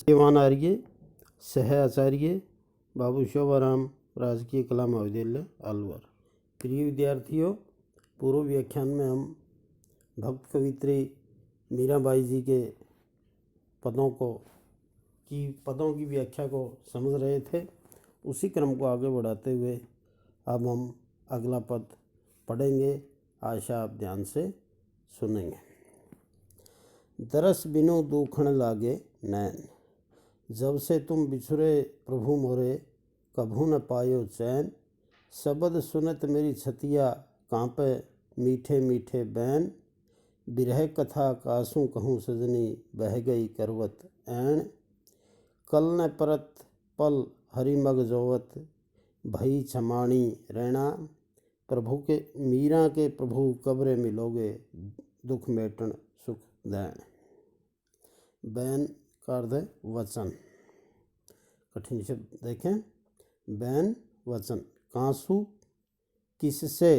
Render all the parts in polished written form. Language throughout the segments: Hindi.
देवान आर्य सह आचार्य बाबू शोभाराम राजकीय कला महाविद्यालय अलवर। प्रिय विद्यार्थियों, पूर्व व्याख्यान में हम भक्त कवित्री मीराबाई जी के पदों की व्याख्या को समझ रहे थे। उसी क्रम को आगे बढ़ाते हुए अब हम अगला पद पढ़ेंगे। आशा आप ध्यान से सुनेंगे। दरस बिनु दूखण लागे नैन, जब से तुम बिछुरे प्रभु मोरे, कभू न पायो चैन। शब्द सुनत मेरी छतिया, कांपे मीठे मीठे बैन। बिरह कथा कासू कहूँ सजनी, बह गई करवत ऐन। कल न परत पल हरि मग जोवत, भई छमाणी रैना। प्रभु के मीरा के प्रभु कब्रे मिलोगे, दुख मेटन सुख दैन। बैन का अर्थ है वचन। कठिन शब्द देखें। बैन वचन। कांसु किससे,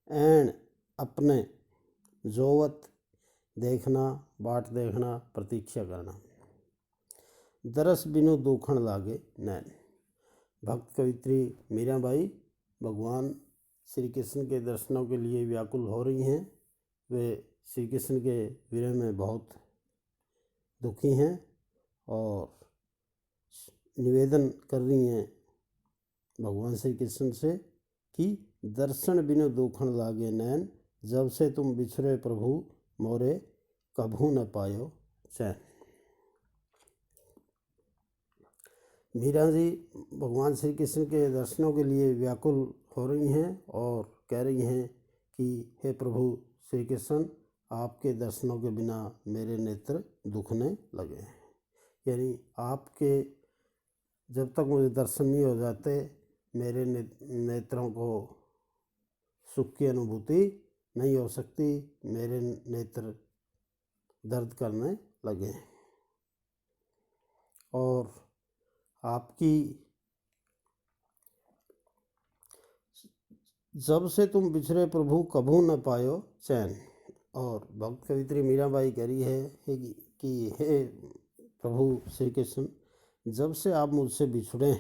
ऐन अपने, जोवत देखना, बाट देखना, प्रतीक्षा करना। दरस बिनु दूखण लागे नैन। भक्त कवित्री मीराबाई भगवान श्री कृष्ण के दर्शनों के लिए व्याकुल हो रही हैं। वे श्री कृष्ण के विरह में बहुत दुखी हैं और निवेदन कर रही हैं भगवान श्री कृष्ण से कि दर्शन बिनु दूखण लागे नैन, जब से तुम बिछुरे प्रभु मोरे, कभू न पायो चैन। मीरा जी भगवान श्री कृष्ण के दर्शनों के लिए व्याकुल हो रही हैं और कह रही हैं कि हे प्रभु श्री कृष्ण, आपके दर्शनों के बिना मेरे नेत्र दुखने लगे हैं। यानी आपके जब तक मुझे दर्शन नहीं हो जाते, मेरे नेत्रों को सुख की अनुभूति नहीं हो सकती। मेरे नेत्र दर्द करने लगे हैं और आपकी जब से तुम बिछड़े प्रभु कभू न पायो चैन। और भक्त कवित्री मीराबाई कह रही है कि हे प्रभु श्री कृष्ण, जब से आप मुझसे बिछुड़े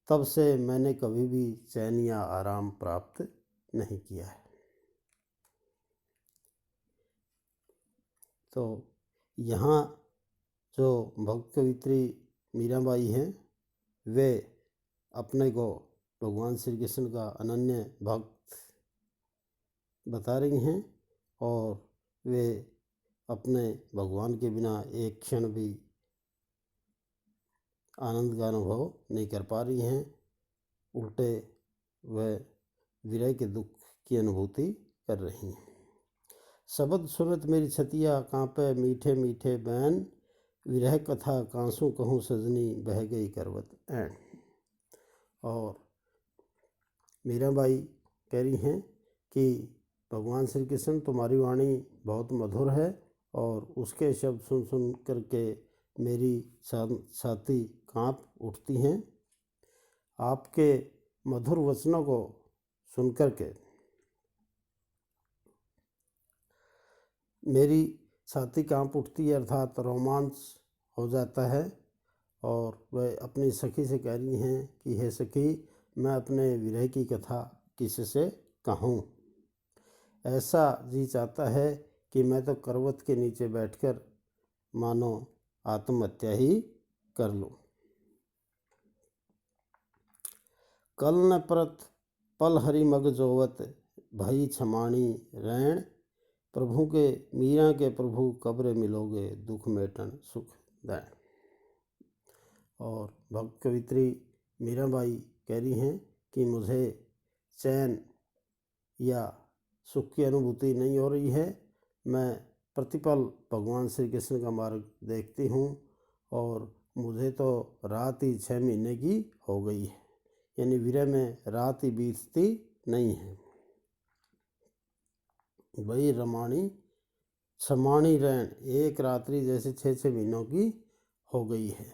तब से मैंने कभी भी चैन या आराम प्राप्त नहीं किया है। तो यहाँ जो भक्त कवित्री मीराबाई हैं, वे अपने को भगवान श्री कृष्ण का अनन्य भक्त बता रही हैं और वे अपने भगवान के बिना एक क्षण भी आनंद का अनुभव नहीं कर पा रही हैं। उल्टे वह विरह के दुख की अनुभूति कर रही हैं। शब्द सुनत मेरी छतिया, कांपे मीठे मीठे बैन। विरह कथा कांसू कहूँ सजनी, बह गई करवत ऐन। और मीराबाई कह रही हैं कि भगवान श्री कृष्ण, तुम्हारी वाणी बहुत मधुर है और उसके शब्द सुन सुन करके मेरी छाती कांप उठती हैं। आपके मधुर वचनों को सुन करके मेरी छाती कांप उठती है, अर्थात रोमांच हो जाता है। और वह अपनी सखी से कह रही हैं कि हे सखी, मैं अपने विरह की कथा किससे कहूँ। ऐसा जी चाहता है कि मैं तो करवत के नीचे बैठकर मानो आत्महत्या ही कर लूँ। कल न परत पल हरि मग जोवत, भई छमाणी रैन। प्रभु के मीरा के प्रभु कब्रे मिलोगे, दुख मेटन सुख दैन। और भक्त कवित्री मीराबाई कह रही हैं कि मुझे चैन या सुख की अनुभूति नहीं हो रही है। मैं प्रतिपल भगवान श्री कृष्ण का मार्ग देखती हूँ और मुझे तो रात ही 6 महीने की हो गई है। यानी विरह में रात ही बीतती नहीं है। वही रमाणी छमाणी रैन, एक रात्रि जैसे 6-6 महीनों की हो गई है।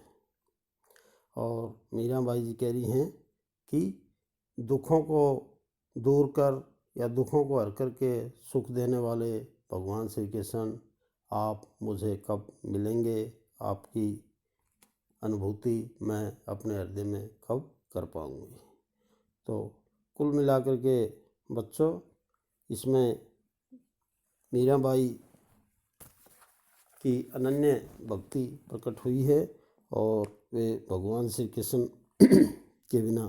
और मीराबाई जी कह रही हैं कि दुखों को दूर कर या दुखों को हर करके सुख देने वाले भगवान श्री कृष्ण, आप मुझे कब मिलेंगे आपकी अनुभूति मैं अपने हृदय में कब कर पाऊँगी। तो कुल मिलाकर के बच्चों, इसमें मीराबाई की अनन्य भक्ति प्रकट हुई है और वे भगवान श्री कृष्ण के बिना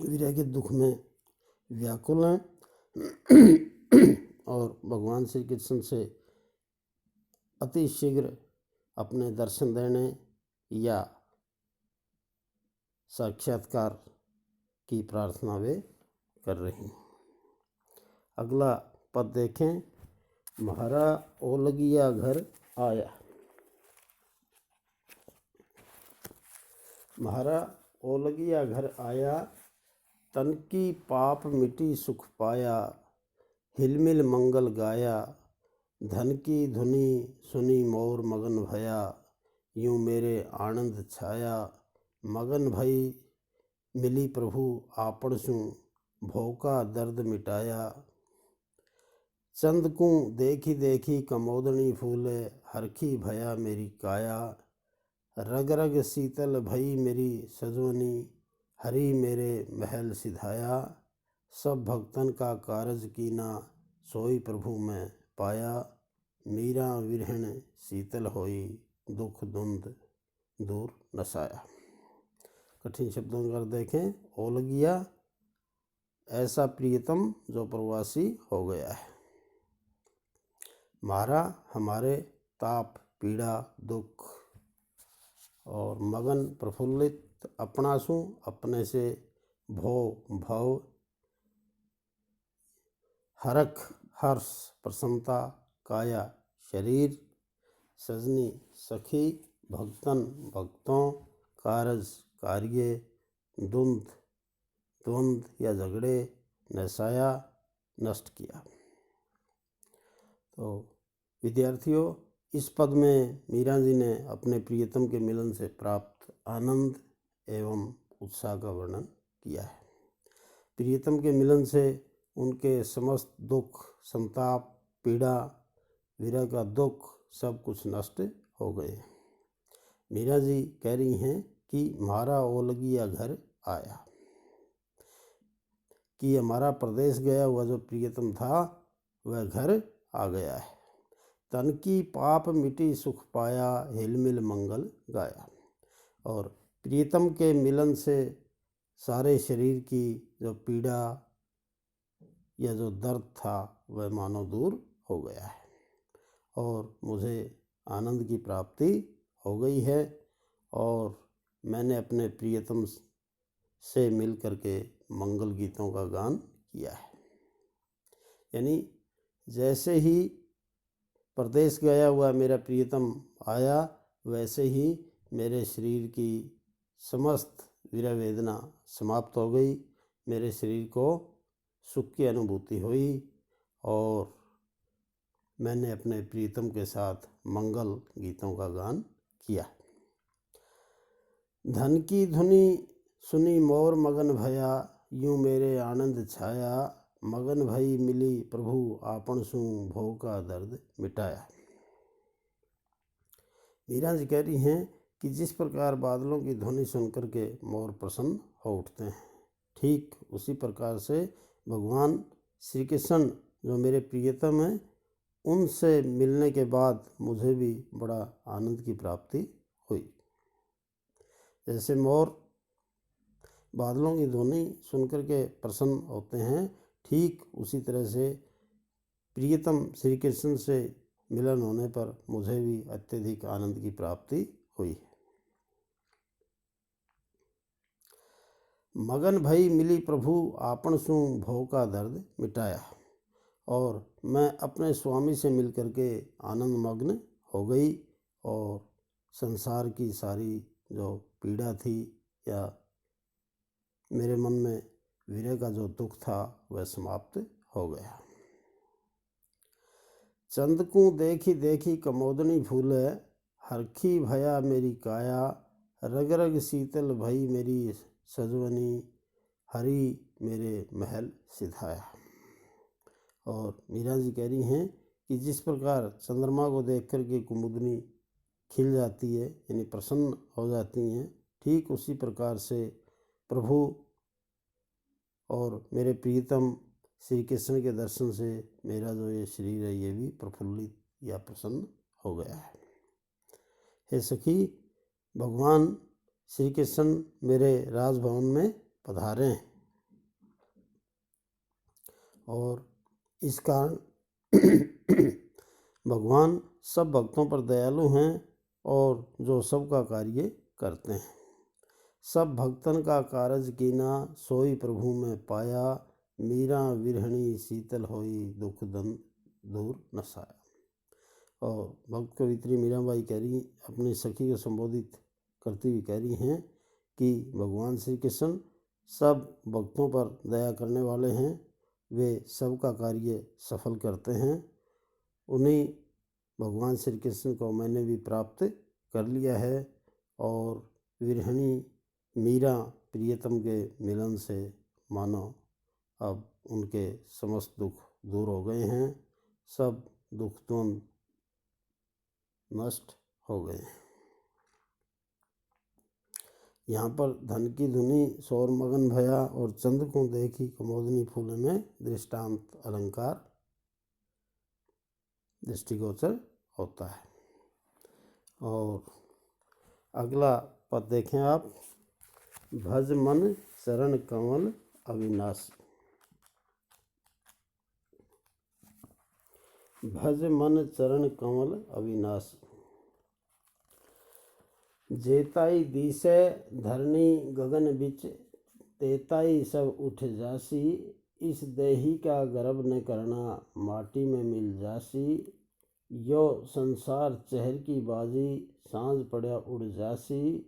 विरह के दुख में व्याकुल हैं और भगवान श्री कृष्ण से अति शीघ्र अपने दर्शन देने या साक्षात्कार की प्रार्थना वे कर रही हैं। अगला पद देखें। म्हारा ओलगिया घर आया। म्हारा ओलगिया घर आया, तन की पाप मिटी सुख पाया, हिलमिल मंगल गाया, धन की धुनी सुनी मोर मगन भया, यूं मेरे आनंद छाया, मगन भई मिली प्रभु आपन सु, भोका दर्द मिटाया। चंद को देखी देखी कमोदनी फूले, हरखी भया मेरी काया, रग रग शीतल भई मेरी सजवनी, हरि मेरे महल सिधाया। सब भक्तन का कारज कीना, सोई प्रभु में पाया, मीरा विरहण शीतल होई, दुख धुंध दूर नसाया। कठिन शब्दों का अर्थ देखें। ओलगिया, ऐसा प्रियतम जो प्रवासी हो गया है। म्हारा, हमारे, ताप पीड़ा दुख, और मगन प्रफुल्लित, अपनासु अपने से, भो भव, हरख हर्ष प्रसन्नता, काया शरीर, सजनी सखी, भक्तन भक्तों, कारज कार्य, द्वंद द्वंद या झगड़े, नसाया नष्ट किया। तो विद्यार्थियों, इस पद में मीरा जी ने अपने प्रियतम के मिलन से प्राप्त आनंद एवं उत्साह का वर्णन किया है। प्रियतम के मिलन से उनके समस्त दुख, संताप, पीड़ा, विरह का दुख सब कुछ नष्ट हो गए। मीरा जी कह रही हैं कि म्हारा ओलगिया घर आया, कि हमारा प्रदेश गया हुआ जो प्रियतम था वह घर आ गया है। तन की पाप मिटी सुख पाया, हिलमिल मंगल गाया। और प्रियतम के मिलन से सारे शरीर की जो पीड़ा या जो दर्द था वह मानो दूर हो गया है और मुझे आनंद की प्राप्ति हो गई है और मैंने अपने प्रियतम से मिल करके मंगल गीतों का गान किया है। यानी जैसे ही परदेश गया हुआ मेरा प्रियतम आया, वैसे ही मेरे शरीर की समस्त विरह वेदना समाप्त हो गई, मेरे शरीर को सुख की अनुभूति हुई और मैंने अपने प्रियतम के साथ मंगल गीतों का गान किया। धन की धुनी सुनी मोर मगन भया, यूं मेरे आनंद छाया, मगन भई मिली प्रभु आपन सु, भोग का दर्द मिटाया। मीरा जी कह रही हैं कि जिस प्रकार बादलों की ध्वनि सुनकर के मोर प्रसन्न हो उठते हैं, ठीक उसी प्रकार से भगवान श्री कृष्ण जो मेरे प्रियतम हैं, उनसे मिलने के बाद मुझे भी बड़ा आनंद की प्राप्ति हुई। जैसे मोर बादलों की ध्वनि सुनकर के प्रसन्न होते हैं, ठीक उसी तरह से प्रियतम श्री कृष्ण से मिलन होने पर मुझे भी अत्यधिक आनंद की प्राप्ति हुई। मगन भई मिली प्रभु आपन सु, भोग का दर्द मिटाया। और मैं अपने स्वामी से मिलकर के आनंद मग्न हो गई और संसार की सारी जो पीड़ा थी या मेरे मन में विरह का जो दुख था वह समाप्त हो गया। चंद को देखी देखी कमोदनी फूले, हरखी भया मेरी काया, रग रग शीतल भई मेरी सजवनी, हरि मेरे महल सिधाया। और मीरा जी कह रही हैं कि जिस प्रकार चंद्रमा को देख कर के कुमुदनी खिल जाती है, यानी प्रसन्न हो जाती हैं। ठीक उसी प्रकार से प्रभु और मेरे प्रियतम श्री कृष्ण के दर्शन से मेरा जो ये शरीर है ये भी प्रफुल्लित या प्रसन्न हो गया है। हे सखी, भगवान श्री कृष्ण मेरे राजभवन में पधारे हैं और इस कारण भगवान सब भक्तों पर दयालु हैं और जो सबका कार्य करते हैं। सब भक्तन का कारज कीना, सोई प्रभु में पाया, मीरा विरहणी शीतल होई, दुख दन दूर नसाया। और भक्त कवित्री मीराबाई कह रही, अपनी सखी को संबोधित करती हुई कह रही हैं कि भगवान श्री कृष्ण सब भक्तों पर दया करने वाले हैं, वे सबका कार्य सफल करते हैं। उन्हीं भगवान श्री कृष्ण को मैंने भी प्राप्त कर लिया है और विरहणी मीरा प्रियतम के मिलन से मानो अब उनके समस्त दुख दूर हो गए हैं, सब दुख द्वंद नष्ट हो गए हैं। यहाँ पर धन की धुनी शोर मगन भया और चंद्र को देखी कुमोदनी फूल में दृष्टांत अलंकार दृष्टिगोचर होता है। और अगला पद देखें आप, भज मन चरण कमल अविनाशी। भज मन चरण कमल अविनाशी, जेताई दिसे धरणी गगन बिच, तेताई सब उठ जासी, इस देही का गर्भ न करना, माटी में मिल जासी, यो संसार चहर की बाजी, सांझ पड़ा उड़ जासी,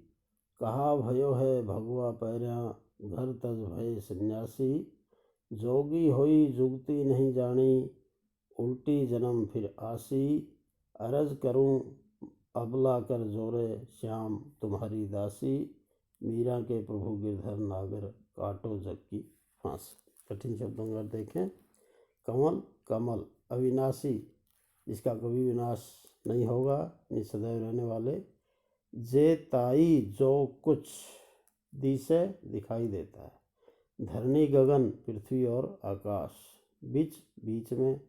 कहा भयो है भगवा पैर्या, घर तज भय सन्यासी, जोगी होई जुगती नहीं जानी, उल्टी जन्म फिर आसी, अरज करूं अबला कर जोरे, श्याम तुम्हारी दासी, मीरा के प्रभु गिरधर नागर, काटो जग की फांसी। कठिन शब्दों का देखें, कमल कमल अविनाशी, जिसका कभी विनाश नहीं होगा, सदैव रहने वाले, जे ताई जो कुछ दिशे दिखाई देता है, धरणी गगन पृथ्वी और आकाश, बीच बीच में,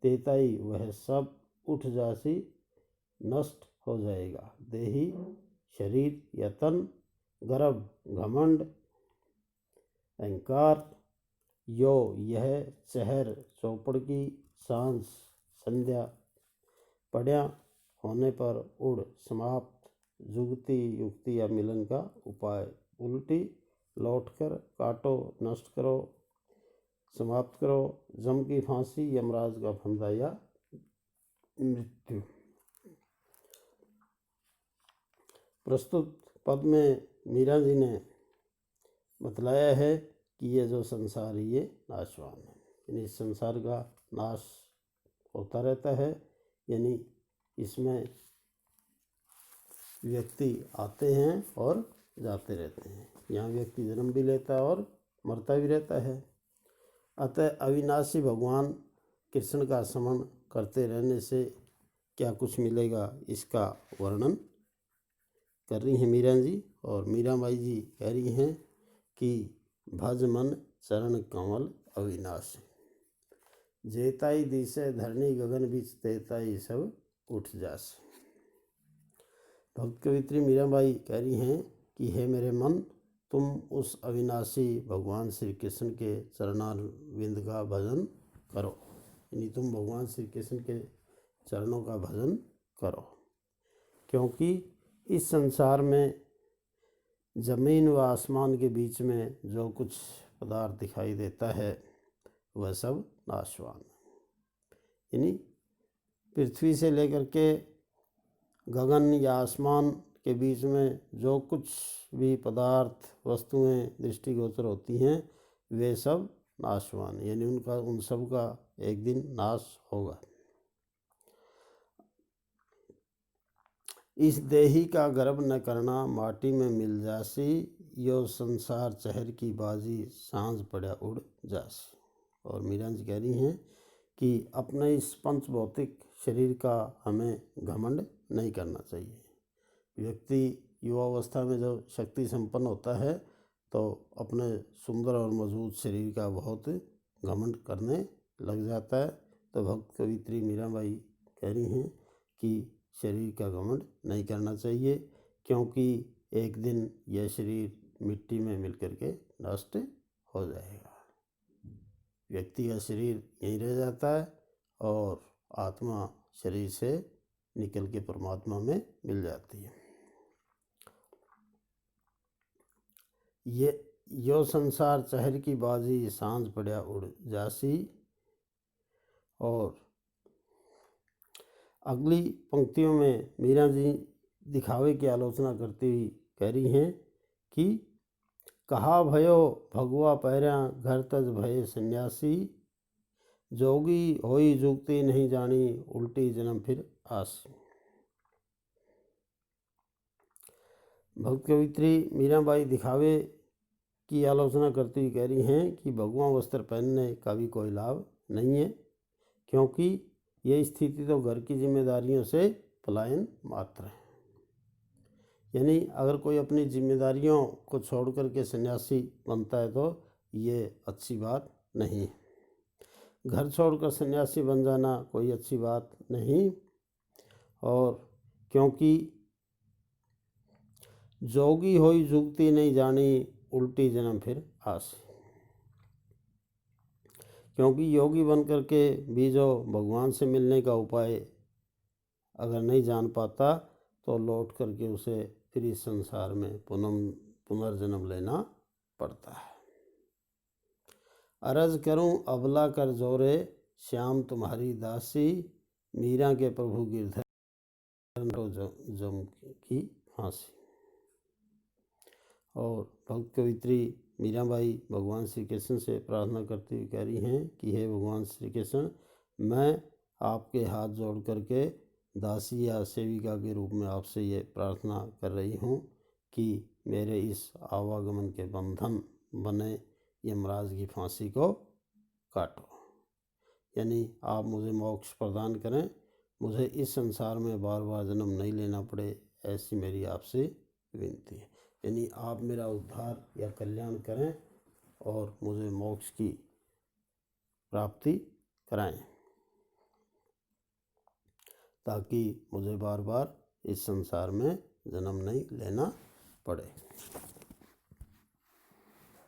तेताई वह सब, उठ जासी नष्ट हो जाएगा, देही शरीर या तन, गर्भ घमंड अहंकार, यो यह चहर चौपड़ की, सांझ संध्या पढ़या होने पर, उड़ समाप्त, जुगती युक्ति या मिलन का उपाय, उल्टी लौटकर, काटो नष्ट करो समाप्त करो, जम की फांसी यमराज का फंदा या मृत्यु। प्रस्तुत पद में मीरा जी ने बतलाया है कि ये जो संसार है ये नाशवान है, यानी इस संसार का नाश होता रहता है, यानी इसमें व्यक्ति आते हैं और जाते रहते हैं, यहाँ व्यक्ति जन्म भी लेता है और मरता भी रहता है। अतः अविनाशी भगवान कृष्ण का स्मरण करते रहने से क्या कुछ मिलेगा, इसका वर्णन कर रही हैं मीरा जी। और मीराबाई जी कह रही हैं कि भज मन चरण कमल अविनाशी, जेताई दिशे धरणी गगन बीच, तेताई सब उठ जासे। भक्त कवित्री मीराबाई कह रही हैं कि हे मेरे मन, तुम उस अविनाशी भगवान श्री कृष्ण के चरणारविंद का भजन करो, यानी तुम भगवान श्री कृष्ण के चरणों का भजन करो, क्योंकि इस संसार में जमीन व आसमान के बीच में जो कुछ पदार्थ दिखाई देता है वह सब नाशवान है, यानी पृथ्वी से लेकर के गगन या आसमान के बीच में जो कुछ भी पदार्थ वस्तुएं दृष्टिगोचर होती हैं वे सब नाशवान, यानी उन सब का एक दिन नाश होगा। इस देही का गर्भ न करना, माटी में मिल जासी, यो संसार चहर की बाजी, सांझ पड़ा उड़ जासी। और मीरा जी कह रही हैं कि अपने इस पंच भौतिक शरीर का हमें घमंड नहीं करना चाहिए, व्यक्ति युवावस्था में जब शक्ति संपन्न होता है तो अपने सुंदर और मजबूत शरीर का बहुत घमंड करने लग जाता है। तो भक्त कवित्री मीराबाई कह रही हैं कि शरीर का घमंड नहीं करना चाहिए, क्योंकि एक दिन यह शरीर मिट्टी में मिल करके नष्ट हो जाएगा। व्यक्ति का शरीर यहीं रह जाता है और आत्मा शरीर से निकल के परमात्मा में मिल जाती है। ये यो संसार चहर की बाजी, सांझ पड़िया उड़ जासी। और अगली पंक्तियों में मीरा जी दिखावे की आलोचना करती हुई कह रही हैं कि कहा भयो भगवा पैरा, घर तज भये सन्यासी। जोगी होई जुगती नहीं जानी, उल्टी जन्म फिर आसी। भक्त कवित्री मीराबाई दिखावे की आलोचना करती हुई कह रही हैं कि भगवा वस्त्र पहनने का भी कोई लाभ नहीं है, क्योंकि यह स्थिति तो घर की जिम्मेदारियों से पलायन मात्र है। यानी अगर कोई अपनी जिम्मेदारियों को छोड़ करके सन्यासी बनता है तो ये अच्छी बात नहीं है। घर छोड़कर सन्यासी बन जाना कोई अच्छी बात नहीं। और क्योंकि जोगी होई जुगती नहीं जानी, उल्टी जन्म फिर आसी। क्योंकि योगी बन करके भी जो भगवान से मिलने का उपाय अगर नहीं जान पाता तो लौट करके उसे फिर इस संसार में पुनर्जन्म लेना पड़ता है। अरज करूं अबला कर जोरे, श्याम तुम्हारी दासी। मीरा के प्रभु गिरधर जम की फांसी। और भक्त कवित्री मीराबाई भगवान श्री कृष्ण से प्रार्थना करती हुई कह रही हैं कि हे भगवान श्री कृष्ण, मैं आपके हाथ जोड़ करके दासी या सेविका के रूप में आपसे ये प्रार्थना कर रही हूँ कि मेरे इस आवागमन के बंधन बने यमराज की फांसी को काटो। यानी आप मुझे मोक्ष प्रदान करें, मुझे इस संसार में बार बार जन्म नहीं लेना पड़े, ऐसी मेरी आपसे विनती है। यानी आप मेरा उद्धार या कल्याण करें और मुझे मोक्ष की प्राप्ति कराएं, ताकि मुझे बार बार इस संसार में जन्म नहीं लेना पड़े।